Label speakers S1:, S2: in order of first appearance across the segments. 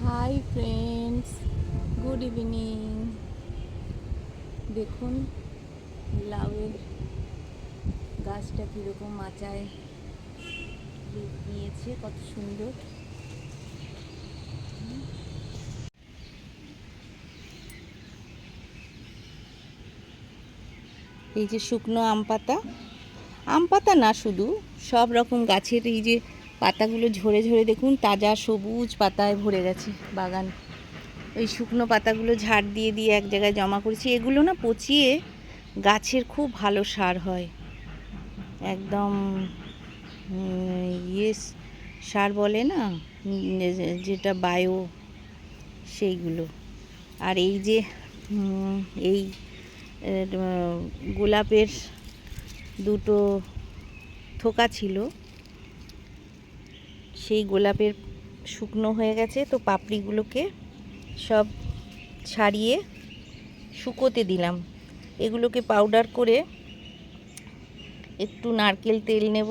S1: Hi friends, good evening. দেখুন লাউয়ের গাছটা কীরকম মাচায় রূপ নিয়েছে, কত সুন্দর। এই যে শুকনো আম পাতা না, শুধু সব রকম গাছের এই যে পাতাগুলো ঝরে ঝরে দেখুন, তাজা সবুজ পাতায় ভরে গেছে বাগান। ওই শুকনো পাতাগুলো ঝাড় দিয়ে দিয়ে এক জায়গায় জমা করেছি। এগুলো না পচিয়ে গাছের খুব ভালো সার হয়, একদম ইয়ে সার বলে না, যেটা বায়ো, সেইগুলো। আর এই যে এই গোলাপের দুটো থোকা ছিল, সেই গোলাপের শুকনো হয়ে গেছে, তো পাপড়িগুলোকে সব ছাড়িয়ে শুকোতে দিলাম। এগুলোকে পাউডার করে একটু নারকেল তেল নেব,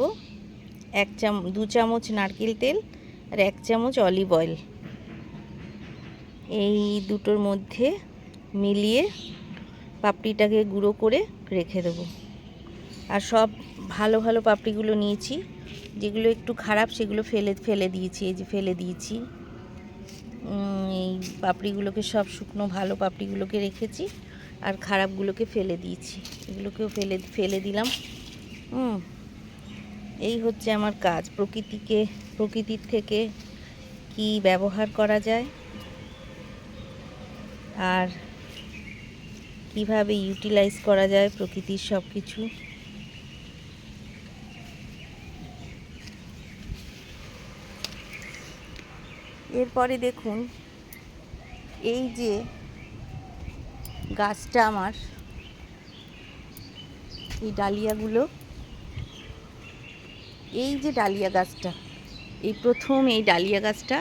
S1: 2 চামচ নারকেল তেল আর 1 চামচ অলিভ অয়েল, এই দুটোর মধ্যে মিলিয়ে পাপড়িটাকে গুঁড়ো করে রেখে দেবো। আর সব ভালো ভালো পাপড়িগুলো নিয়েছি, যেগুলো একটু খারাপ সেগুলো ফেলে দিয়েছি। এই যে ফেলে দিয়েছি, এই পাপড়িগুলোকে সব শুকনো ভালো পাপড়িগুলোকে রেখেছি, আর খারাপগুলোকে ফেলে দিয়েছি। এগুলোকেও ফেলে দিলাম। এই হচ্ছে আমার কাজ, প্রকৃতির থেকে কি ব্যবহার করা যায় আর কিভাবে ইউটিলাইজ করা যায় প্রকৃতির সব কিছু। এরপরে দেখুন এই যে গাছটা আমার, এই ডালিয়াগুলো, এই যে ডালিয়া গাছটা, এই প্রথম এই ডালিয়া গাছটা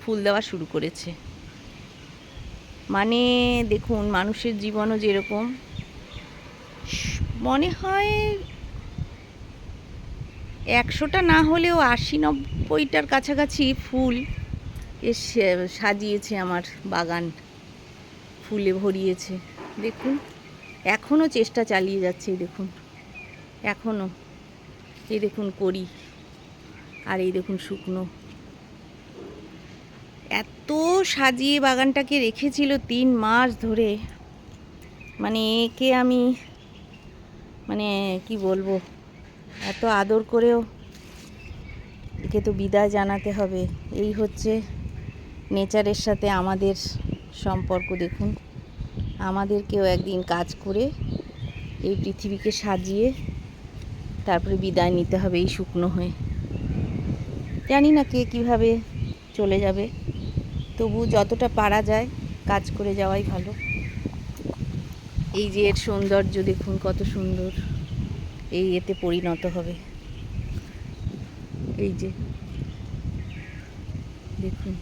S1: ফুল দেওয়া শুরু করেছে। মানে দেখুন, মানুষের জীবনও যেরকম, মনে হয় 100টা না হলেও 80-90টার কাছাকাছি ফুল সাজিয়েছে আমার বাগান, ফুলে ভরিয়েছে। দেখুন এখনও চেষ্টা চালিয়ে যাচ্ছে, এই দেখুন এখনও, এই দেখুন কড়ি, আর এই দেখুন শুকনো। এত সাজিয়ে বাগানটাকে রেখেছিল 3 মাস ধরে, মানে একে আমি কি বলবো, এত আদর করেও একে তো বিদায় জানাতে হবে। এই হচ্ছে নেচারের সাথে আমাদের সম্পর্ক। দেখুন, আমাদেরকেও একদিন কাজ করে এই পৃথিবীকে সাজিয়ে তারপরে বিদায় নিতে হবে এই শুকনো হয়ে। জানি না কে কীভাবে চলে যাবে, তবু যতটা পারা যায় কাজ করে যাওয়াই ভালো। এই যে এর সৌন্দর্য দেখুন, কত সুন্দর এতে পরিণত হবে। এই যে দেখুন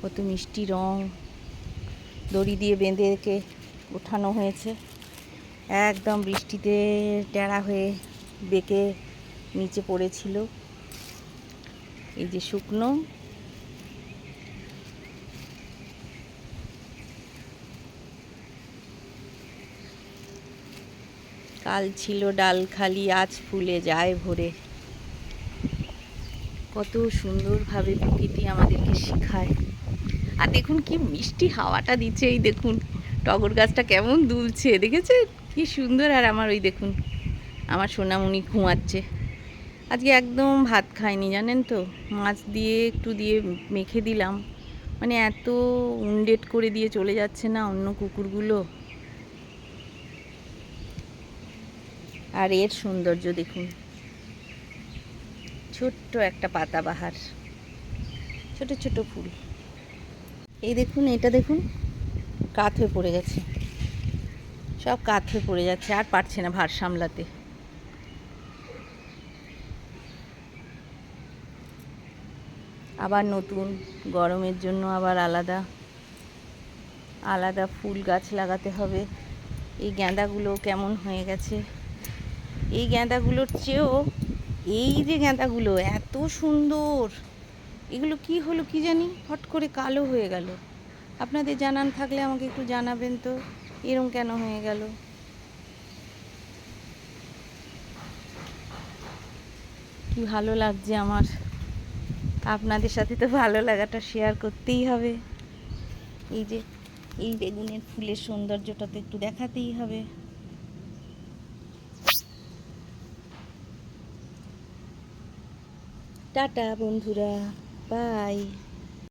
S1: কত মিষ্টি রং, দড়ি দিয়ে বেঁধে একে ওঠানো হয়েছে, একদম বৃষ্টিতে টেরা হয়ে বেঁকে নিচে পড়েছিল। এই যে শুকনো, কাল ছিল ডাল খালি, আজ ফুলে যায় ভরে। কত সুন্দরভাবে প্রকৃতি আমাদেরকে শেখায়। আর দেখুন কি মিষ্টি হাওয়াটা দিচ্ছে, এই দেখুন টগর গাছটা কেমন দুলছে, দেখেছে কি সুন্দর। আর আমার ওই দেখুন আমার সোনামণি ঘুমাচ্ছে। আজকে একদম ভাত খায়নি জানেন তো, মাছ দিয়ে একটু দিয়ে মেখে দিলাম, মানে এত উন্ডেট করে দিয়ে চলে যাচ্ছে না অন্য কুকুরগুলো। আর এর সৌন্দর্য দেখুন, ছোট্ট একটা পাতাবাহার, ছোট ছোট ফুল। এই দেখুন, এটা দেখুন কাত হয়ে পড়ে গেছে, সব কাত হয়ে পড়ে যাচ্ছে, আর পারছে না ভার সামলাতে। আবার নতুন গরমের জন্য আবার আলাদা আলাদা ফুল গাছ লাগাতে হবে। এই গাঁদাগুলো কেমন হয়ে গেছে, এই গাঁদাগুলোর চেয়েও এই যে গাঁদাগুলো এত সুন্দর, এগুলো কি হলো কি জানি, হট করে কালো হয়ে গেল। আপনাদের জানান থাকলে আমাকে একটু জানাবেন তো, এরম কেন হয়ে গেল। কি ভালো লাগছে আমার, আপনাদের সাথে তো ভালো লাগাটা শেয়ার করতেই হবে। এই যে এই বেগুনের ফুলের সৌন্দর্যটা তো একটু দেখাতেই হবে। টাটা বন্ধুরা, বাই।